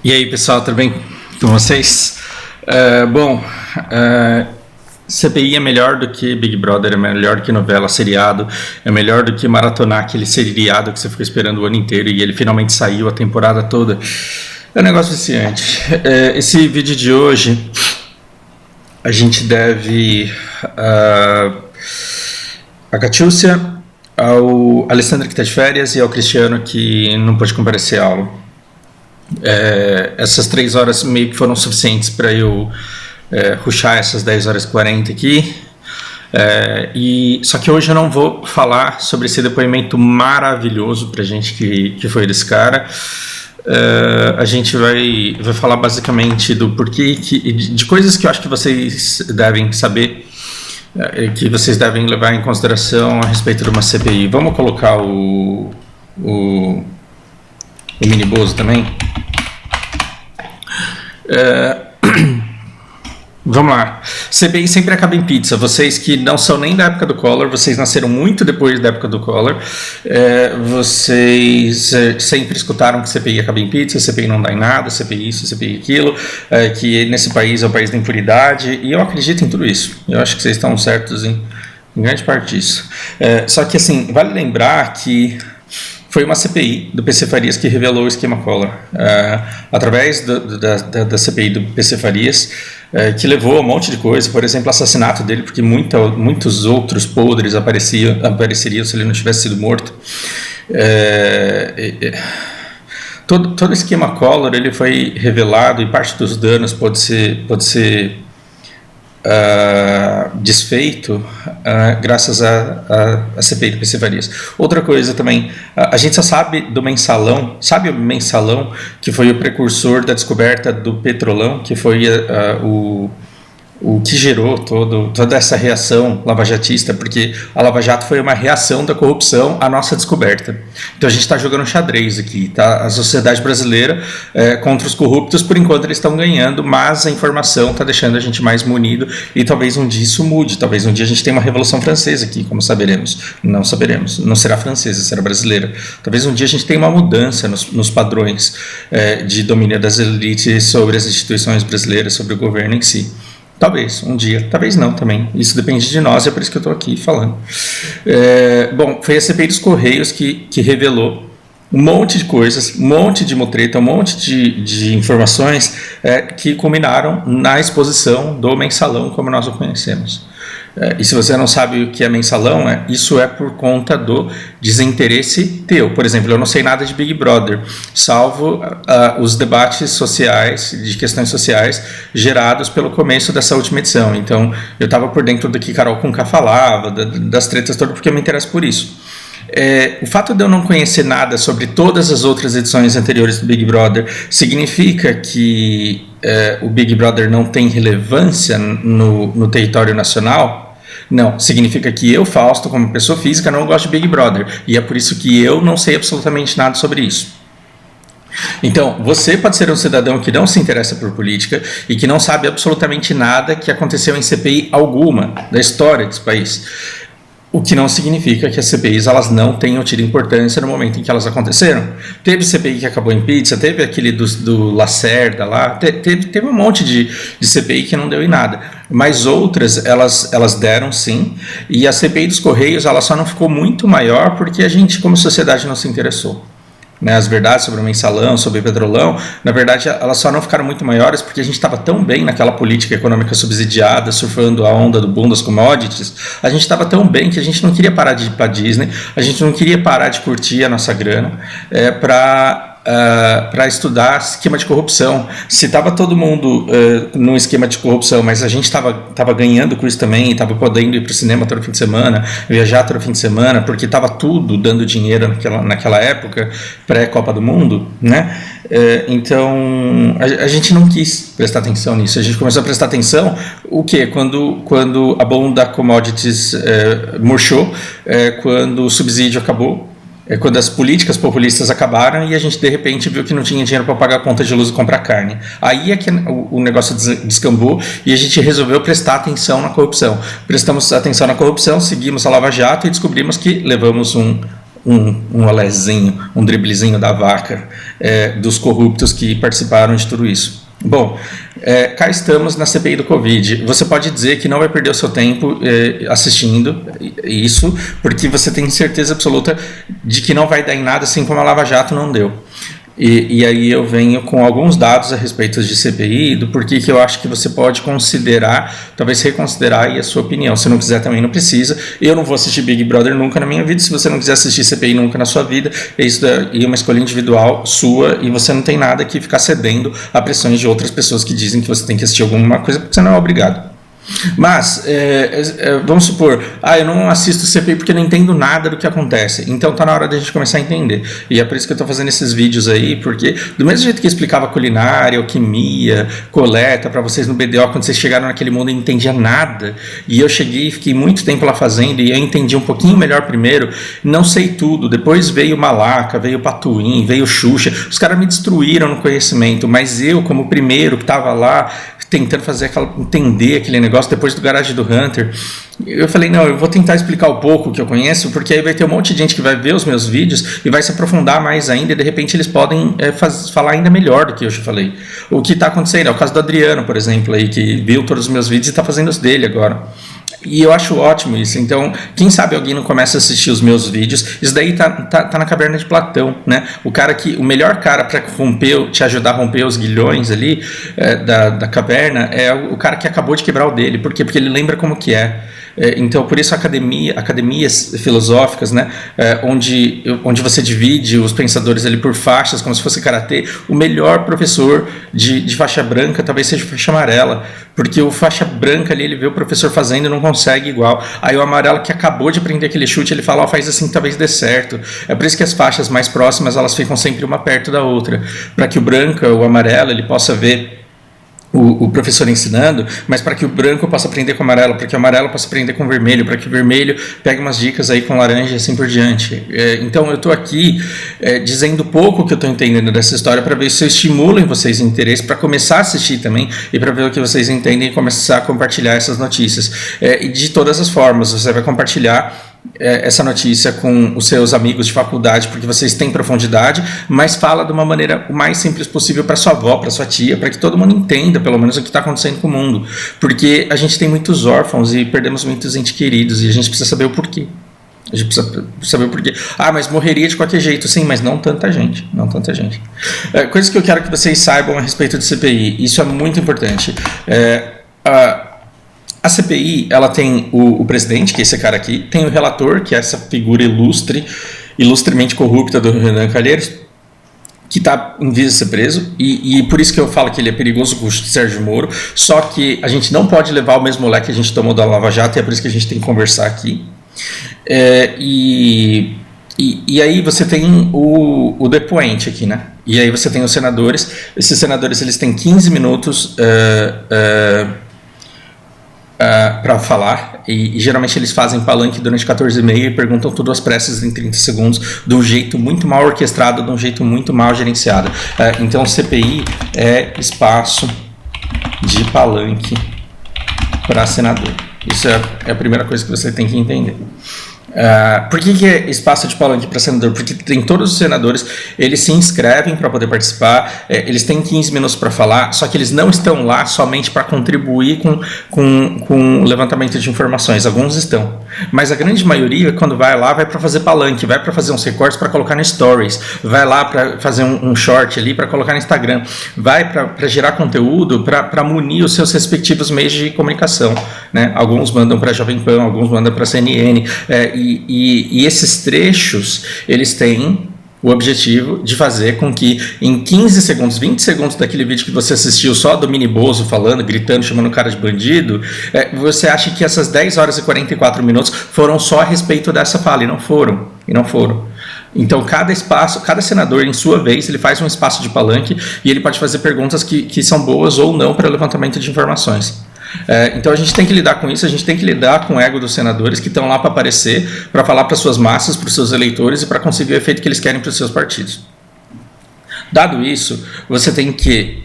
E aí, pessoal, tudo bem com vocês? Bom, CPI é melhor do que Big Brother, é melhor do que novela, seriado, é melhor do que maratonar aquele seriado que você ficou esperando o ano inteiro e ele finalmente saiu a temporada toda. É um negócio viciante. Esse vídeo de hoje a gente deve a Catiúcia, ao Alessandro que está de férias e ao Cristiano que não pôde comparecer à aula. Essas 3 horas meio que foram suficientes para eu rushar essas 10 horas e 40 aqui. Só que hoje eu não vou falar sobre esse depoimento maravilhoso pra gente que foi desse cara. A gente vai falar basicamente do porquê, de coisas que eu acho que vocês devem saber, que vocês devem levar em consideração a respeito de uma CPI. Vamos colocar o Mini Bozo também? Vamos lá. CPI sempre acaba em pizza. Vocês que não são nem da época do Collor, vocês nasceram muito depois da época do Collor, vocês sempre escutaram que CPI acaba em pizza, CPI não dá em nada, CPI isso, CPI aquilo, que nesse país é o país da impunidade, e eu acredito em tudo isso. Eu acho que vocês estão certos em grande parte disso. Só que assim, vale lembrar que foi uma CPI do PC Farias que revelou o esquema Collor, através da CPI do PC Farias, que levou a um monte de coisa, por exemplo, o assassinato dele, porque muitos outros podres apareceriam se ele não tivesse sido morto. Todo o esquema Collor ele foi revelado e parte dos danos pode ser desfeito graças à CPI do PC Farias. Outra coisa também, a gente só sabe do mensalão, sabe o mensalão que foi o precursor da descoberta do petrolão, que foi o que gerou toda essa reação lavajatista, porque a Lava Jato foi uma reação da corrupção à nossa descoberta. Então a gente está jogando xadrez aqui, tá? A sociedade brasileira contra os corruptos, por enquanto eles estão ganhando, mas a informação está deixando a gente mais munido e talvez um dia isso mude, talvez um dia a gente tenha uma revolução francesa aqui, como saberemos. Não saberemos, não será francesa, será brasileira. Talvez um dia a gente tenha uma mudança nos padrões de domínio das elites sobre as instituições brasileiras, sobre o governo em si. Talvez, um dia, talvez não também. Isso depende de nós, é por isso que eu estou aqui falando. Bom, foi a CPI dos Correios que revelou um monte de coisas, um monte de mutreta, um monte de informações que culminaram na exposição do mensalão como nós o conhecemos. E se você não sabe o que é mensalão, isso é por conta do desinteresse teu. Por exemplo, eu não sei nada de Big Brother, salvo os debates sociais, de questões sociais, gerados pelo começo dessa última edição. Então, eu estava por dentro do que Carol Conká falava, das tretas todas, porque eu me interesso por isso. O fato de eu não conhecer nada sobre todas as outras edições anteriores do Big Brother significa que o Big Brother não tem relevância no território nacional? Não, significa que eu, Fausto, como pessoa física, não gosto de Big Brother, e é por isso que eu não sei absolutamente nada sobre isso. Então, você pode ser um cidadão que não se interessa por política e que não sabe absolutamente nada que aconteceu em CPI alguma da história desse país. O que não significa que as CPIs elas não tenham tido importância no momento em que elas aconteceram. Teve CPI que acabou em pizza, teve aquele do Lacerda lá, teve um monte de CPI que não deu em nada. Mas outras, elas deram sim, e a CPI dos Correios ela só não ficou muito maior porque a gente, como sociedade, não se interessou. As verdades sobre o mensalão, sobre o petrolão, na verdade elas só não ficaram muito maiores porque a gente estava tão bem naquela política econômica subsidiada, surfando a onda do boom das commodities, a gente estava tão bem que a gente não queria parar de ir para Disney, a gente não queria parar de curtir a nossa grana para estudar esquema de corrupção. Se estava todo mundo num esquema de corrupção, mas a gente estava ganhando com isso também, estava podendo ir para o cinema todo fim de semana, viajar todo fim de semana, porque estava tudo dando dinheiro naquela época, pré-Copa do Mundo, né? Então a gente não quis prestar atenção nisso. A gente começou a prestar atenção o quê? Quando a bomba da commodities murchou, quando o subsídio acabou, quando as políticas populistas acabaram e a gente de repente viu que não tinha dinheiro para pagar a conta de luz e comprar carne. Aí é que o negócio descambou e a gente resolveu prestar atenção na corrupção. Prestamos atenção na corrupção, seguimos a Lava Jato e descobrimos que levamos um olézinho, um driblezinho da vaca dos corruptos que participaram de tudo isso. Bom, cá estamos na CPI do Covid. Você pode dizer que não vai perder o seu tempo assistindo isso, porque você tem certeza absoluta de que não vai dar em nada, assim como a Lava Jato não deu. E aí eu venho com alguns dados a respeito de CPI, do porquê que eu acho que você pode considerar, talvez reconsiderar aí a sua opinião. Se não quiser também não precisa. Eu não vou assistir Big Brother nunca na minha vida. Se você não quiser assistir CPI nunca na sua vida, isso é uma escolha individual sua e você não tem nada que ficar cedendo a pressões de outras pessoas que dizem que você tem que assistir alguma coisa porque você não é obrigado. Mas, vamos supor, eu não assisto CPI porque eu não entendo nada do que acontece. Então tá na hora da gente começar a entender. E é por isso que eu tô fazendo esses vídeos aí, porque do mesmo jeito que eu explicava culinária, alquimia, coleta pra vocês no BDO, quando vocês chegaram naquele mundo e não entendia nada, e eu cheguei e fiquei muito tempo lá fazendo, e eu entendi um pouquinho melhor primeiro, não sei tudo, depois veio Malaca, veio Patuim, veio Xuxa, os caras me destruíram no conhecimento, mas eu, como primeiro que tava lá, tentando entender aquele negócio depois do Garage do Hunter, eu falei, não, eu vou tentar explicar um pouco o que eu conheço, porque aí vai ter um monte de gente que vai ver os meus vídeos e vai se aprofundar mais ainda, e de repente eles podem falar ainda melhor do que eu já falei. O que está acontecendo é o caso do Adriano, por exemplo, aí, que viu todos os meus vídeos e está fazendo os dele agora. E eu acho ótimo isso. Então, quem sabe alguém não começa a assistir os meus vídeos. Isso daí tá na caverna de Platão, né? O melhor cara para te ajudar a romper os guilhões ali da caverna é o cara que acabou de quebrar o dele. Por quê? Porque ele lembra como que é. Então, por isso academias filosóficas, né, onde você divide os pensadores ali por faixas, como se fosse karatê, o melhor professor de faixa branca talvez seja faixa amarela, porque o faixa branca ali, ele vê o professor fazendo e não consegue igual. Aí o amarelo que acabou de aprender aquele chute, ele fala, faz assim, talvez dê certo. É por isso que as faixas mais próximas, elas ficam sempre uma perto da outra, para que o amarelo, ele possa ver o professor ensinando, mas para que o branco possa aprender com o amarelo, para que o amarelo possa aprender com o vermelho, para que o vermelho pegue umas dicas aí com laranja e assim por diante. Então eu estou aqui dizendo pouco que eu estou entendendo dessa história para ver se eu estimulo em vocês interesse para começar a assistir também e para ver o que vocês entendem e começar a compartilhar essas notícias. E de todas as formas, você vai compartilhar essa notícia com os seus amigos de faculdade, porque vocês têm profundidade, mas fala de uma maneira o mais simples possível para sua avó, para sua tia, para que todo mundo entenda pelo menos o que está acontecendo com o mundo, porque a gente tem muitos órfãos e perdemos muitos entes queridos e a gente precisa saber o porquê. A gente precisa saber o porquê. Mas morreria de qualquer jeito. Sim, mas não tanta gente. Não tanta gente. Coisas que eu quero que vocês saibam a respeito de CPI. Isso é muito importante. A CPI, ela tem o presidente, que é esse cara aqui, tem o relator, que é essa figura ilustremente corrupta do Renan Calheiros, que está em vias de ser preso, e por isso que eu falo que ele é perigoso com o Sérgio Moro, só que a gente não pode levar o mesmo leque que a gente tomou da Lava Jato, e é por isso que a gente tem que conversar aqui. E aí você tem o depoente aqui, né? E aí você tem os senadores. Esses senadores, eles têm 15 minutos para falar, e geralmente eles fazem palanque durante 14h30 e perguntam tudo às pressas em 30 segundos, de um jeito muito mal orquestrado, de um jeito muito mal gerenciado. Então CPI é espaço de palanque para senador. Isso é a primeira coisa que você tem que entender. Por que é espaço de palanque para senador? Porque tem todos os senadores, eles se inscrevem para poder participar, eles têm 15 minutos para falar, só que eles não estão lá somente para contribuir com o levantamento de informações. Alguns estão, mas a grande maioria, quando vai lá, vai para fazer palanque, vai para fazer uns recortes para colocar no Stories, vai lá para fazer um short ali para colocar no Instagram, vai para gerar conteúdo, para munir os seus respectivos meios de comunicação, né? Alguns mandam para Jovem Pan, alguns mandam para CNN, e esses trechos, eles têm o objetivo de fazer com que em 15 segundos, 20 segundos daquele vídeo que você assistiu só do Mini Bozo falando, gritando, chamando o cara de bandido, você acha que essas 10 horas e 44 minutos foram só a respeito dessa fala, e não foram. Então cada senador, em sua vez, ele faz um espaço de palanque e ele pode fazer perguntas que são boas ou não para levantamento de informações. Então a gente tem que lidar com isso, a gente tem que lidar com o ego dos senadores que estão lá para aparecer, para falar para suas massas, para os seus eleitores e para conseguir o efeito que eles querem para os seus partidos. Dado isso, você tem que...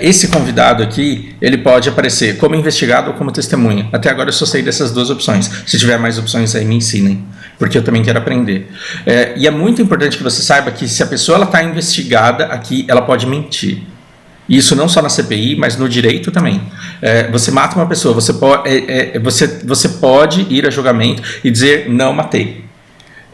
esse convidado aqui, ele pode aparecer como investigado ou como testemunha. Até agora eu só sei dessas duas opções. Se tiver mais opções aí, me ensinem. porque eu também quero aprender. E é muito importante que você saiba que se a pessoa está investigada aqui, ela pode mentir. Isso não só na CPI, mas no direito também. Você mata uma pessoa, você pode ir a julgamento e dizer não matei.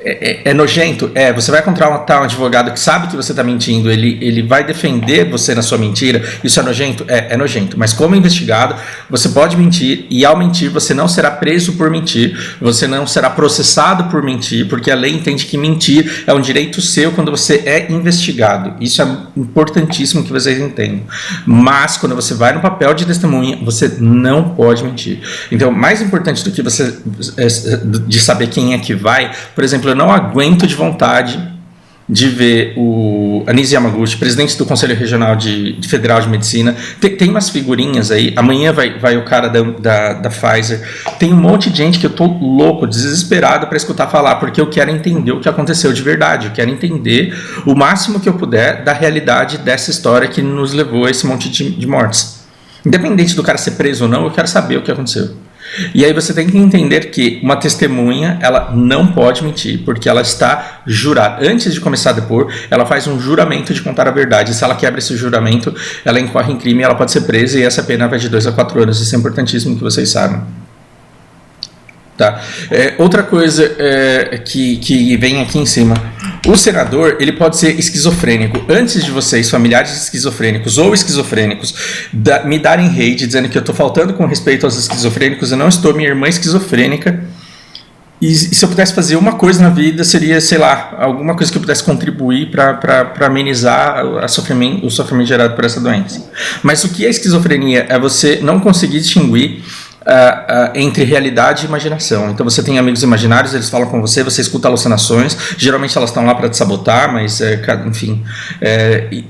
É nojento? Você vai contratar um advogado que sabe que você está mentindo, ele vai defender você na sua mentira. Isso é nojento? É nojento. Mas como investigado, você pode mentir e ao mentir você não será preso por mentir, você não será processado por mentir, porque a lei entende que mentir é um direito seu quando você é investigado. Isso é importantíssimo que vocês entendam. Mas quando você vai no papel de testemunha, você não pode mentir. Então, mais importante do que você de saber quem é que vai, por exemplo, eu não aguento de vontade de ver o Anísio Yamaguchi, presidente do Conselho Regional Federal de Medicina. Tem umas figurinhas aí. Amanhã vai o cara da Pfizer. Tem um monte de gente que eu tô louco, desesperado para escutar falar, porque eu quero entender o que aconteceu de verdade. Eu quero entender o máximo que eu puder da realidade dessa história que nos levou a esse monte de mortes. Independente do cara ser preso ou não, eu quero saber o que aconteceu. E aí você tem que entender que uma testemunha, ela não pode mentir, porque ela está jurada. Antes de começar a depor, ela faz um juramento de contar a verdade. E se ela quebra esse juramento, ela incorre em crime, ela pode ser presa e essa pena vai de 2 a 4 anos. Isso é importantíssimo que vocês saibam. Tá. Outra coisa que vem aqui em cima. O senador, ele pode ser esquizofrênico. Antes de vocês, familiares esquizofrênicos ou esquizofrênicos, me darem hate dizendo que eu estou faltando com respeito aos esquizofrênicos, eu não estou, minha irmã é esquizofrênica. E se eu pudesse fazer uma coisa na vida, seria, sei lá, alguma coisa que eu pudesse contribuir para amenizar o sofrimento gerado por essa doença. Mas o que é esquizofrenia? É você não conseguir distinguir entre realidade e imaginação. Então você tem amigos imaginários, eles falam com você, você escuta alucinações, geralmente elas estão lá para te sabotar, mas enfim,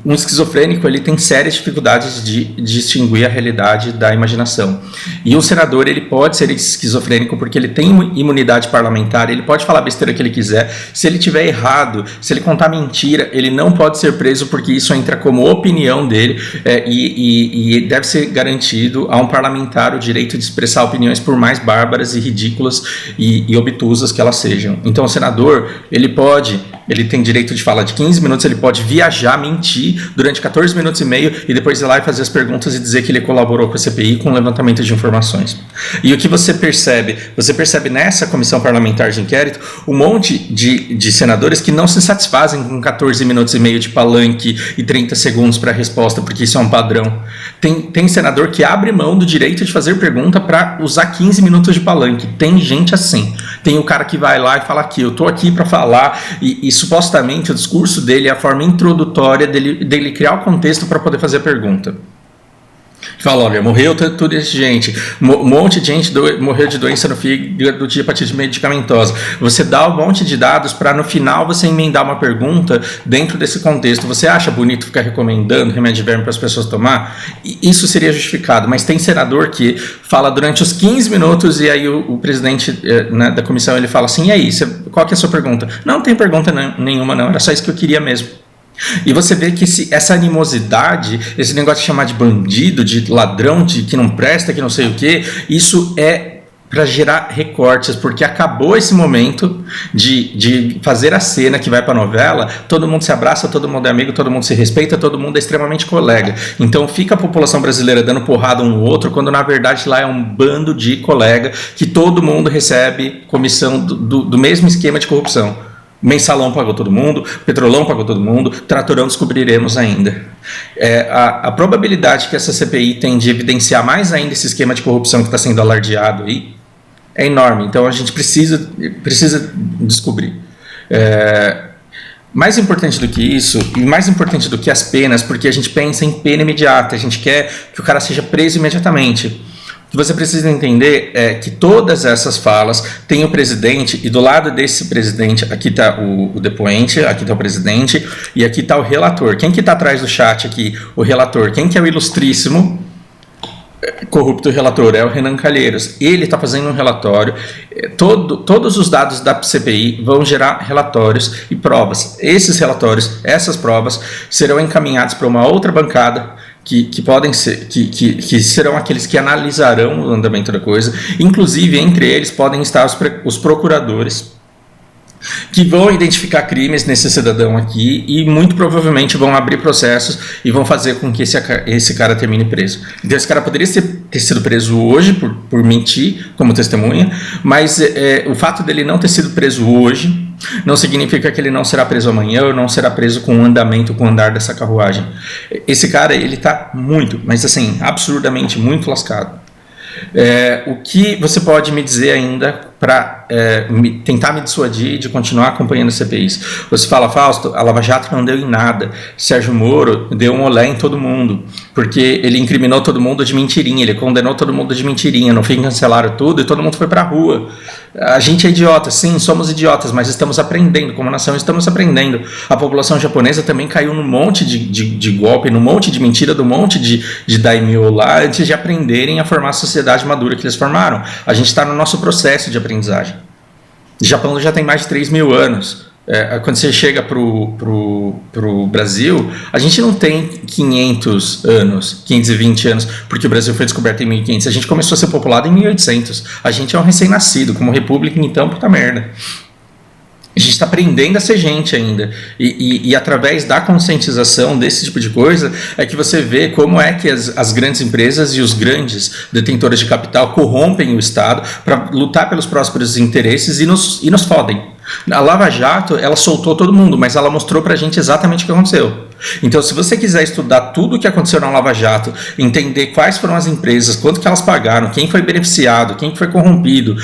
um esquizofrênico, ele tem sérias dificuldades de distinguir a realidade da imaginação. E o senador, ele pode ser esquizofrênico porque ele tem imunidade parlamentar, ele pode falar a besteira que ele quiser. Se ele tiver errado, se ele contar mentira, ele não pode ser preso, porque isso entra como opinião dele, e deve ser garantido a um parlamentar o direito de expressar opiniões, por mais bárbaras e ridículas e obtusas que elas sejam. Então o senador, ele tem direito de fala de 15 minutos, ele pode viajar, mentir durante 14 minutos e meio e depois ir lá e fazer as perguntas e dizer que ele colaborou com a CPI com o levantamento de informações. E o que você percebe? Você percebe nessa comissão parlamentar de inquérito um monte de senadores que não se satisfazem com 14 minutos e meio de palanque e 30 segundos para a resposta, porque isso é um padrão. Tem senador que abre mão do direito de fazer pergunta para usar 15 minutos de palanque. Tem gente assim. Tem o cara que vai lá e fala aqui, eu tô aqui para falar, e supostamente o discurso dele é a forma introdutória dele criar o contexto para poder fazer a pergunta. Fala, olha, morreu tudo isso de gente, um monte de gente morreu de doença no fígado de hepatite medicamentosa. Você dá um monte de dados para no final você emendar uma pergunta dentro desse contexto. Você acha bonito ficar recomendando remédio de verme para as pessoas tomar? Isso seria justificado, mas tem senador que fala durante os 15 minutos e aí o presidente da comissão, ele fala assim, e aí, qual que é a sua pergunta? Não tem pergunta nenhuma não, era só isso que eu queria mesmo. E você vê que essa animosidade, esse negócio de chamar de bandido, de ladrão, de que não presta, que não sei o que, isso é para gerar recortes, porque acabou esse momento de fazer a cena que vai para a novela, todo mundo se abraça, todo mundo é amigo, todo mundo se respeita, todo mundo é extremamente colega. Então fica a população brasileira dando porrada um no outro, quando na verdade lá é um bando de colega que todo mundo recebe comissão do mesmo esquema de corrupção. Mensalão pagou todo mundo, Petrolão pagou todo mundo, Tratorão descobriremos ainda. A probabilidade que essa CPI tem de evidenciar mais ainda esse esquema de corrupção que está sendo alardeado aí é enorme. Então a gente precisa descobrir. Mais importante do que isso, e mais importante do que as penas, porque a gente pensa em pena imediata, a gente quer que o cara seja preso imediatamente. O que você precisa entender é que todas essas falas têm o presidente, e do lado desse presidente, aqui está o depoente, aqui está o presidente, e aqui está o relator. Quem que está atrás do chat aqui? O relator. Quem que é o ilustríssimo corrupto relator? É o Renan Calheiros. Ele está fazendo um relatório. Todos os dados da CPI vão gerar relatórios e provas. Esses relatórios, essas provas, serão encaminhados para uma outra bancada, que podem ser, que serão aqueles que analisarão o andamento da coisa. Inclusive, entre eles podem estar os procuradores que vão identificar crimes nesse cidadão aqui e muito provavelmente vão abrir processos e vão fazer com que esse cara termine preso. Então esse cara poderia ter sido preso hoje por mentir como testemunha, mas o fato dele não ter sido preso hoje não significa que ele não será preso amanhã ou não será preso com o andamento, com o andar dessa carruagem. Esse cara, ele tá muito, mas assim, absurdamente muito lascado. O que você pode me dizer ainda para tentar me dissuadir de continuar acompanhando as CPIs? Você fala, Fausto, a Lava Jato não deu em nada. Sérgio Moro deu um olé em todo mundo, porque ele incriminou todo mundo de mentirinha, ele condenou todo mundo de mentirinha, no fim cancelaram tudo e todo mundo foi para a rua. A gente é idiota, sim, somos idiotas, mas estamos aprendendo, como nação estamos aprendendo. A população japonesa também caiu num monte de golpe, num monte de mentira, do monte de daimyo lá, antes de aprenderem a formar a sociedade madura que eles formaram. A gente está no nosso processo de aprendizagem. O Japão já tem mais de 3.000 anos. Quando você chega pro Brasil, a gente não tem 500 anos, 520 anos, porque o Brasil foi descoberto em 1500. A gente começou a ser populado em 1800. A gente é um recém-nascido, como república, então, puta merda. A gente está aprendendo a ser gente ainda. E através da conscientização desse tipo de coisa é que você vê como é que as grandes empresas e os grandes detentores de capital corrompem o Estado para lutar pelos próprios interesses e nos fodem. A Lava Jato, ela soltou todo mundo, mas ela mostrou pra gente exatamente o que aconteceu. Então, se você quiser estudar tudo o que aconteceu na Lava Jato, entender quais foram as empresas, quanto que elas pagaram, quem foi beneficiado, quem foi corrompido,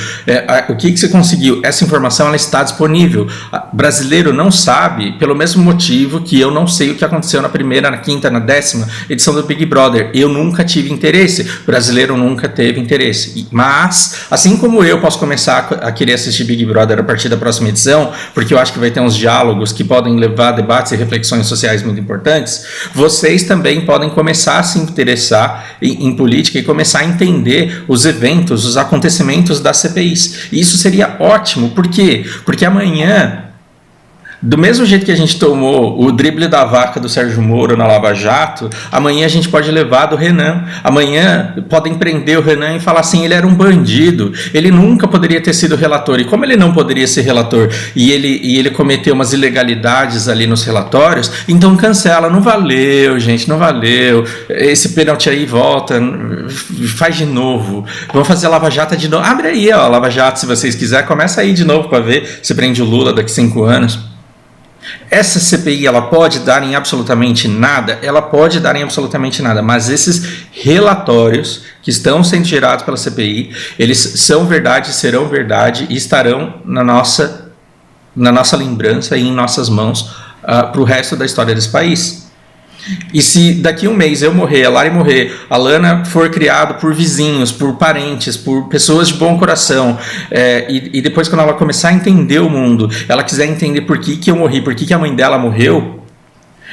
o que você conseguiu, essa informação ela está disponível. O brasileiro não sabe, pelo mesmo motivo que eu não sei o que aconteceu na primeira, na quinta, na 10ª edição do Big Brother. Eu nunca tive interesse, o brasileiro nunca teve interesse. Mas, assim como eu posso começar a querer assistir Big Brother a partir da próxima edição, porque eu acho que vai ter uns diálogos que podem levar a debates e reflexões sociais muito importantes, vocês também podem começar a se interessar em política e começar a entender os eventos, os acontecimentos das CPIs. E isso seria ótimo. Por quê? Porque amanhã, do mesmo jeito que a gente tomou o drible da vaca do Sérgio Moro na Lava Jato, amanhã a gente pode levar do Renan. Amanhã podem prender o Renan e falar assim, ele era um bandido, ele nunca poderia ter sido relator. E como ele não poderia ser relator e ele cometeu umas ilegalidades ali nos relatórios, então cancela. Não valeu, gente, não valeu. Esse pênalti aí volta, faz de novo. Vamos fazer a Lava Jato de novo. Abre aí, ó, a Lava Jato, se vocês quiserem. Começa aí de novo para ver se prende o Lula daqui 5 anos. Essa CPI, ela pode dar em absolutamente nada? Ela pode dar em absolutamente nada, mas esses relatórios que estão sendo gerados pela CPI, eles são verdade, serão verdade e estarão na nossa lembrança e em nossas mãos para o resto da história desse país. E se daqui a um mês eu morrer, a Lari morrer, a Lana for criado por vizinhos, por parentes, por pessoas de bom coração, e depois quando ela começar a entender o mundo, ela quiser entender por que eu morri, por que a mãe dela morreu,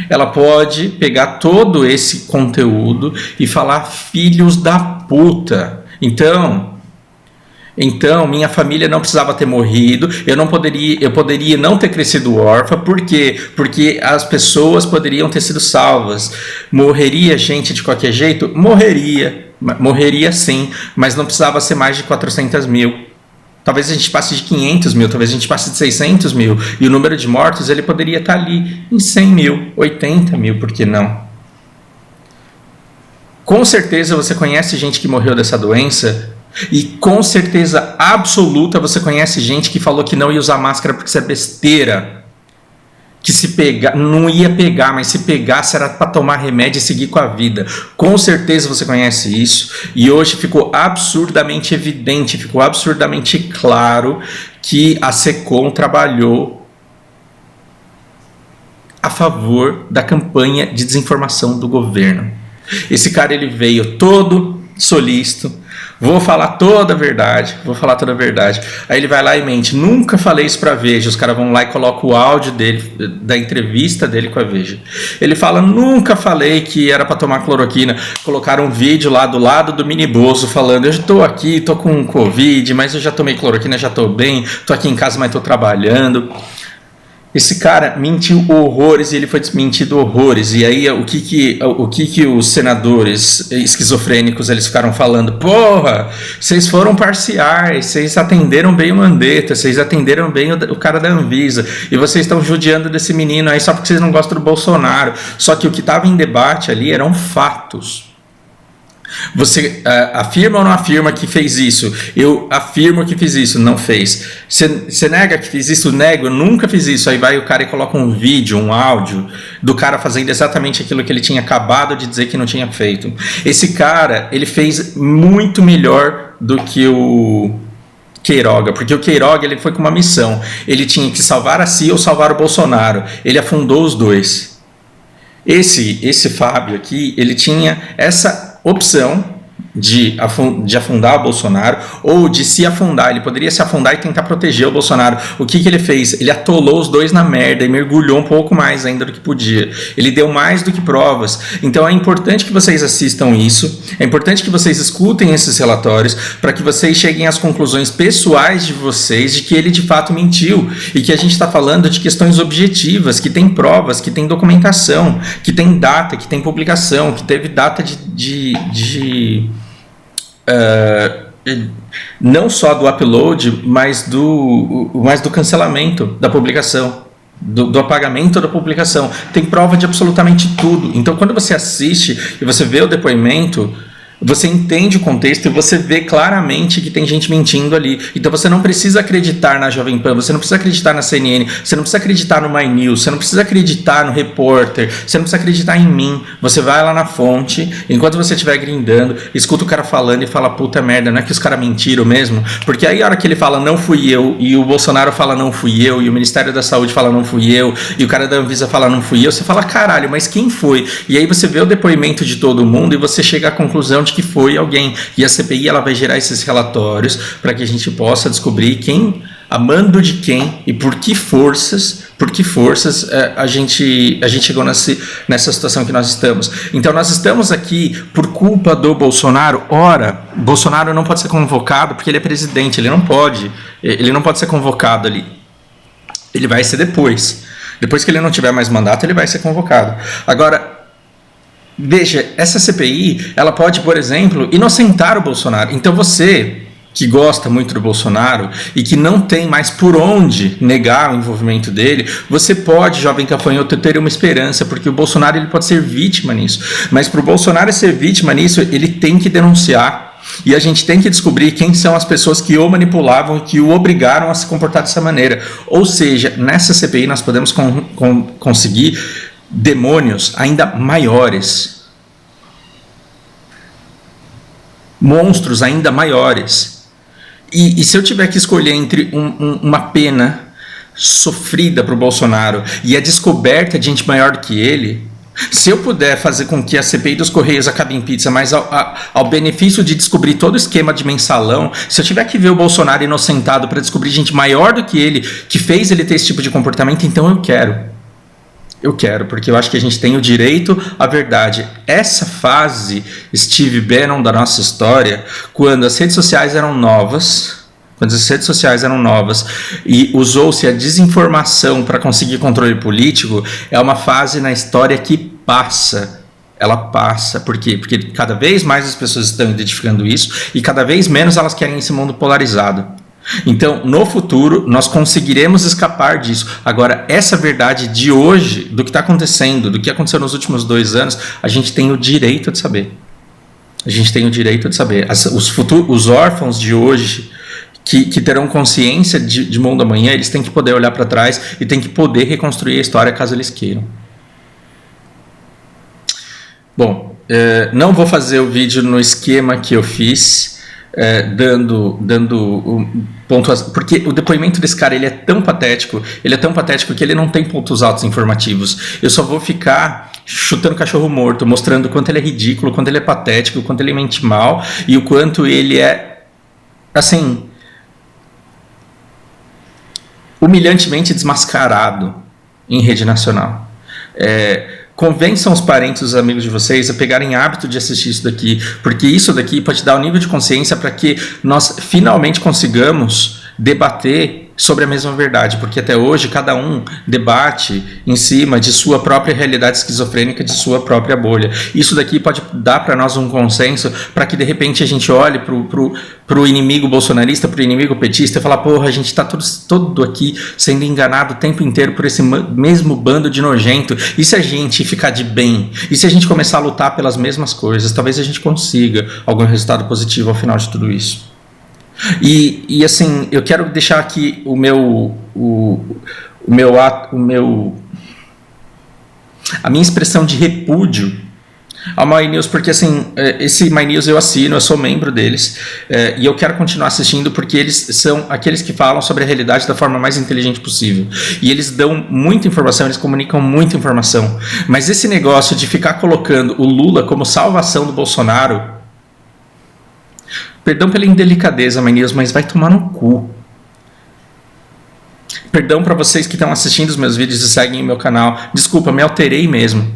ela pode pegar todo esse conteúdo e falar filhos da puta. Então, minha família não precisava ter morrido, eu poderia não ter crescido órfã, por quê? Porque as pessoas poderiam ter sido salvas. Morreria gente de qualquer jeito? Morreria sim, mas não precisava ser mais de 400 mil. Talvez a gente passe de 500 mil, talvez a gente passe de 600 mil, e o número de mortos ele poderia estar ali em 100 mil, 80 mil, por que não? Com certeza você conhece gente que morreu dessa doença, e com certeza absoluta você conhece gente que falou que não ia usar máscara porque isso é besteira, que se pegar, não ia pegar, mas se pegasse era para tomar remédio e seguir com a vida. Com certeza você conhece isso, e hoje ficou absurdamente evidente, ficou absurdamente claro que a SECOM trabalhou a favor da campanha de desinformação do governo. Esse cara ele veio todo solícito, vou falar toda a verdade. Aí ele vai lá e mente, nunca falei isso pra Veja. Os caras vão lá e colocam o áudio dele, da entrevista dele com a Veja. Ele fala, nunca falei que era pra tomar cloroquina. Colocaram um vídeo lá do lado do Mini Bozo falando, eu estou aqui, tô com Covid, mas eu já tomei cloroquina, já tô bem, tô aqui em casa, mas tô trabalhando. Esse cara mentiu horrores e ele foi desmentido horrores. E aí o que os senadores esquizofrênicos eles ficaram falando? Porra, vocês foram parciais, vocês atenderam bem o Mandetta, vocês atenderam bem o cara da Anvisa, e vocês estão judiando desse menino aí só porque vocês não gostam do Bolsonaro. Só que o que estava em debate ali eram fatos. Você afirma ou não afirma que fez isso? Eu afirmo que fiz isso, não fez. Você nega que fiz isso? Nego, eu nunca fiz isso. Aí vai o cara e coloca um vídeo, um áudio do cara fazendo exatamente aquilo que ele tinha acabado de dizer que não tinha feito. Esse cara, ele fez muito melhor do que o Queiroga, porque o Queiroga ele foi com uma missão. Ele tinha que salvar a si ou salvar o Bolsonaro. Ele afundou os dois. Esse Fábio aqui, ele tinha essa opção de afundar o Bolsonaro ou de se afundar. Ele poderia se afundar e tentar proteger o Bolsonaro. O que ele fez? Ele atolou os dois na merda e mergulhou um pouco mais ainda do que podia. Ele deu mais do que provas. Então é importante que vocês assistam isso, é importante que vocês escutem esses relatórios para que vocês cheguem às conclusões pessoais de vocês de que ele de fato mentiu e que a gente está falando de questões objetivas, que tem provas, que tem documentação, que tem data, que tem publicação, que teve data não só do upload, mas do cancelamento da publicação, do apagamento da publicação. Tem prova de absolutamente tudo. Então, quando você assiste e você vê o depoimento, você entende o contexto e você vê claramente que tem gente mentindo ali. Então você não precisa acreditar na Jovem Pan, você não precisa acreditar na CNN, você não precisa acreditar no My News, você não precisa acreditar no repórter, você não precisa acreditar em mim. Você vai lá na fonte, enquanto você estiver grindando, escuta o cara falando e fala, puta merda, não é que os caras mentiram mesmo? Porque aí a hora que ele fala não fui eu, e o Bolsonaro fala não fui eu, e o Ministério da Saúde fala não fui eu, e o cara da Anvisa fala não fui eu, você fala caralho, mas quem foi? E aí você vê o depoimento de todo mundo e você chega à conclusão de que foi alguém. E a CPI ela vai gerar esses relatórios para que a gente possa descobrir quem, a mando de quem e por que forças a gente chegou nessa situação que nós estamos. Então nós estamos aqui por culpa do Bolsonaro. Ora, Bolsonaro não pode ser convocado porque ele é presidente, ele não pode ser convocado ali. Ele vai ser depois que ele não tiver mais mandato, ele vai ser convocado. Agora, veja, essa CPI, ela pode, por exemplo, inocentar o Bolsonaro. Então você, que gosta muito do Bolsonaro e que não tem mais por onde negar o envolvimento dele, você pode, jovem gafanhoto, ter uma esperança, porque o Bolsonaro ele pode ser vítima nisso. Mas para o Bolsonaro ser vítima nisso, ele tem que denunciar. E a gente tem que descobrir quem são as pessoas que o manipulavam e que o obrigaram a se comportar dessa maneira. Ou seja, nessa CPI nós podemos conseguir demônios ainda maiores, monstros ainda maiores. E se eu tiver que escolher entre uma pena sofrida para o Bolsonaro e a descoberta de gente maior do que ele, se eu puder fazer com que a CPI dos Correios acabe em pizza, mas ao benefício de descobrir todo o esquema de mensalão, se eu tiver que ver o Bolsonaro inocentado para descobrir gente maior do que ele, que fez ele ter esse tipo de comportamento, então eu quero. Eu quero, porque eu acho que a gente tem o direito à verdade. Essa fase Steve Bannon da nossa história, quando as redes sociais eram novas e usou-se a desinformação para conseguir controle político, é uma fase na história que passa. Ela passa. Por quê? Porque cada vez mais as pessoas estão identificando isso e cada vez menos elas querem esse mundo polarizado. Então, no futuro, nós conseguiremos escapar disso. Agora, essa verdade de hoje, do que está acontecendo, do que aconteceu nos últimos 2 anos, a gente tem o direito de saber. A gente tem o direito de saber. Os órfãos de hoje, que terão consciência de mundo amanhã, eles têm que poder olhar para trás e têm que poder reconstruir a história caso eles queiram. Bom, não vou fazer o vídeo no esquema que eu fiz, dando pontos, porque o depoimento desse cara ele é tão patético que ele não tem pontos altos informativos. Eu só vou ficar chutando cachorro morto, mostrando o quanto ele é ridículo, o quanto ele é patético, o quanto ele mente mal e o quanto ele é, assim, humilhantemente desmascarado em rede nacional. Convençam os parentes e os amigos de vocês a pegarem hábito de assistir isso daqui, porque isso daqui pode dar um nível de consciência para que nós finalmente consigamos debater sobre a mesma verdade, porque até hoje cada um debate em cima de sua própria realidade esquizofrênica, de sua própria bolha. Isso daqui pode dar para nós um consenso para que de repente a gente olhe para o inimigo bolsonarista, para o inimigo petista e falar, porra, a gente está todo aqui sendo enganado o tempo inteiro por esse mesmo bando de nojento. E se a gente ficar de bem? E se a gente começar a lutar pelas mesmas coisas? Talvez a gente consiga algum resultado positivo ao final de tudo isso. E assim, eu quero deixar aqui a minha expressão de repúdio ao My News, porque assim, esse My News eu assino, eu sou membro deles, e eu quero continuar assistindo porque eles são aqueles que falam sobre a realidade da forma mais inteligente possível, e eles dão muita informação, eles comunicam muita informação, mas esse negócio de ficar colocando o Lula como salvação do Bolsonaro, perdão pela indelicadeza, My News, mas vai tomar no cu. Perdão para vocês que estão assistindo os meus vídeos e seguem o meu canal. Desculpa, me alterei mesmo.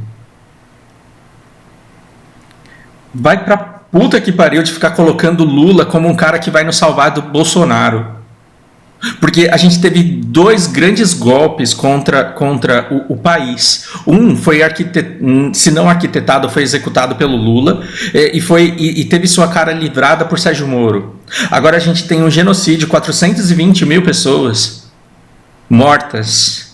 Vai pra puta que pariu de ficar colocando Lula como um cara que vai nos salvar do Bolsonaro. Porque a gente teve 2 grandes golpes contra o país. Um foi se não arquitetado, foi executado pelo Lula e teve sua cara livrada por Sérgio Moro. Agora a gente tem um genocídio, 420 mil pessoas mortas.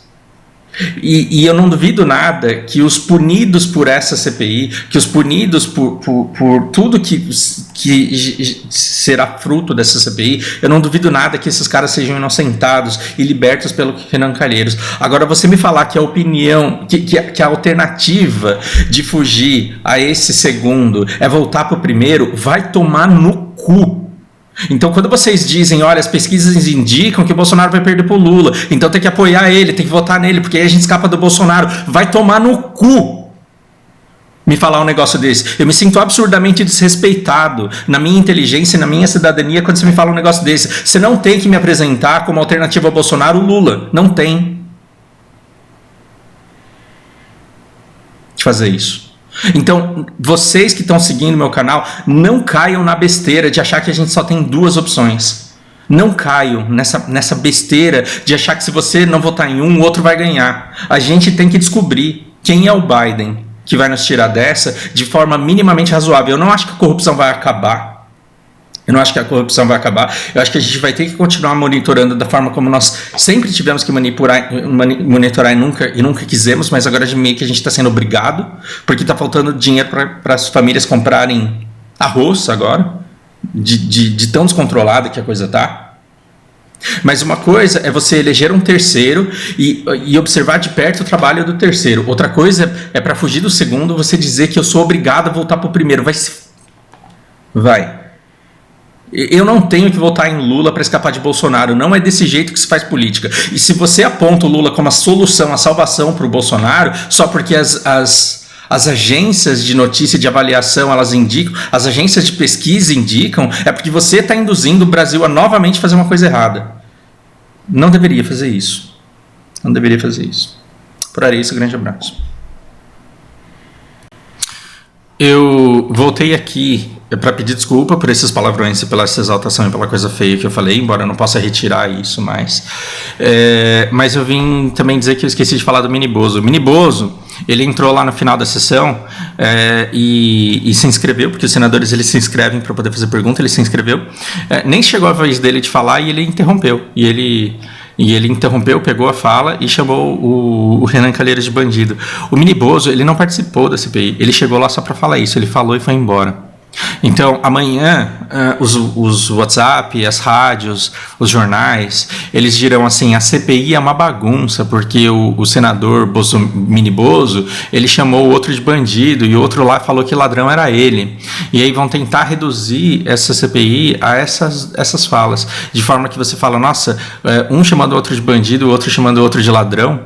E eu não duvido nada que os punidos por essa CPI, que os punidos por tudo que será fruto dessa CPI, eu não duvido nada que esses caras sejam inocentados e libertos pelo Renan Calheiros. Agora, você me falar que a opinião, que a alternativa de fugir a esse segundo é voltar para o primeiro, vai tomar no cu. Então, quando vocês dizem, olha, as pesquisas indicam que o Bolsonaro vai perder pro Lula, então tem que apoiar ele, tem que votar nele, porque aí a gente escapa do Bolsonaro, vai tomar no cu me falar um negócio desse. Eu me sinto absurdamente desrespeitado na minha inteligência e na minha cidadania quando você me fala um negócio desse. Você não tem que me apresentar como alternativa ao Bolsonaro o Lula. Não tem que fazer isso. Então, vocês que estão seguindo meu canal, não caiam na besteira de achar que a gente só tem 2 opções. Não caiam nessa besteira de achar que se você não votar em um, o outro vai ganhar. A gente tem que descobrir quem é o Biden que vai nos tirar dessa de forma minimamente razoável. Eu não acho que a corrupção vai acabar. Eu acho que a gente vai ter que continuar monitorando da forma como nós sempre tivemos que monitorar e nunca quisemos, mas agora de meio que a gente está sendo obrigado, porque está faltando dinheiro para as famílias comprarem arroz agora, de tão descontrolada que a coisa está. Mas uma coisa é você eleger um terceiro e observar de perto o trabalho do terceiro. Outra coisa é para fugir do segundo, você dizer que eu sou obrigado a voltar para o primeiro. Vai. Eu não tenho que votar em Lula para escapar de Bolsonaro. Não é desse jeito que se faz política. E se você aponta o Lula como a solução, a salvação para o Bolsonaro, só porque as agências de notícia, de avaliação, elas indicam, as agências de pesquisa indicam, é porque você está induzindo o Brasil a novamente fazer uma coisa errada. Não deveria fazer isso. Não deveria fazer isso. Por aí, isso, grande abraço. Eu voltei aqui para pedir desculpa por esses palavrões e pela essa exaltação e pela coisa feia que eu falei, embora eu não possa retirar isso mais. Mas eu vim também dizer que eu esqueci de falar do Mini Bozo. O Mini Bozo, ele entrou lá no final da sessão e se inscreveu, porque os senadores eles se inscrevem para poder fazer pergunta, ele se inscreveu. Nem chegou a vez dele de falar e ele interrompeu. E ele interrompeu, pegou a fala e chamou o Renan Calheiros de bandido. O Mini Bozo, ele não participou da CPI, ele chegou lá só para falar isso, ele falou e foi embora. Então, amanhã, os WhatsApp, as rádios, os jornais, eles dirão assim, a CPI é uma bagunça, porque o senador Mini Bozo, ele chamou o outro de bandido, e o outro lá falou que ladrão era ele. E aí vão tentar reduzir essa CPI a essas falas, de forma que você fala, nossa, um chamando o outro de bandido, o outro chamando o outro de ladrão.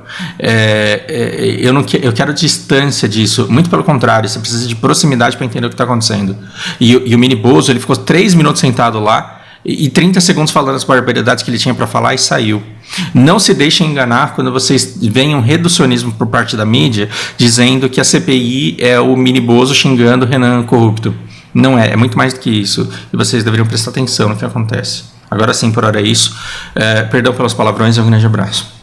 Eu quero distância disso, muito pelo contrário, você precisa de proximidade para entender o que está acontecendo. E o Mini Bozo, ele ficou 3 minutos sentado lá e 30 segundos falando as barbaridades que ele tinha para falar e saiu. Não se deixem enganar quando vocês veem um reducionismo por parte da mídia dizendo que a CPI é o Mini Bozo xingando o Renan corrupto. Não é muito mais do que isso. E vocês deveriam prestar atenção no que acontece. Agora sim, por hora é isso. Perdão pelos palavrões e um grande abraço.